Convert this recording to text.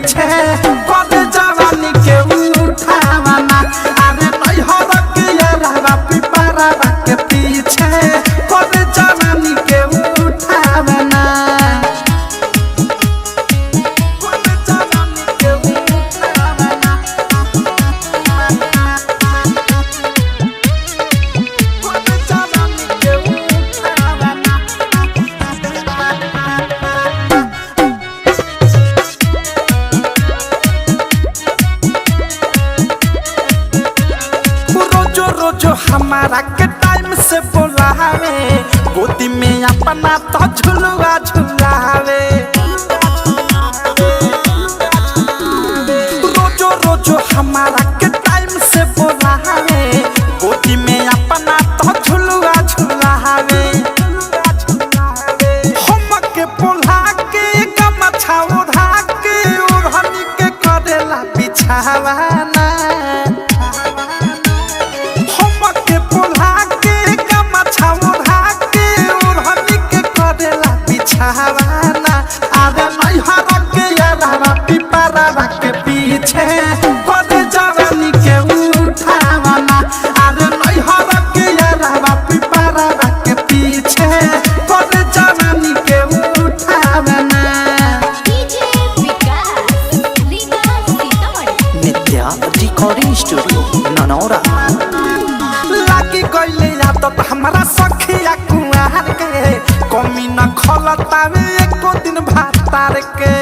पीछे करे जवानी के उठावना अरे नैहर के यारवा पिपरावा के पीछे करे जवानी के उठावना करे जवानी के उठावना करे जवानी के उठावना रोजो रोजो हमारा के टाइम से बोलावे गोदी में अपना तो झुलवा झुलावे रोजो रोजो हमारा के टाइम से बोलावे गोदी में अपना तो झुलवा झुलावे हम के पोला के गमछा ओढ़ा के ओढ़नी के करेला बिछावाना के पोला के गमछा ओढ़ा के ओढ़नी के करेला बिछावाना अरे नैहर के यारवा पिपरावा के पीछे करे जवानी के उठावना अरे नैहर के यारवा पिपरावा के पीछे करे जवानी के उठावना डीजे विकास लीला सीतामढ़ी नित्या रिकॉर्डिंग स्टूडियो ननौरा लागी गईले आदत हमारा सखिया कुआर के कमी न खलतावे एको दिन भातार के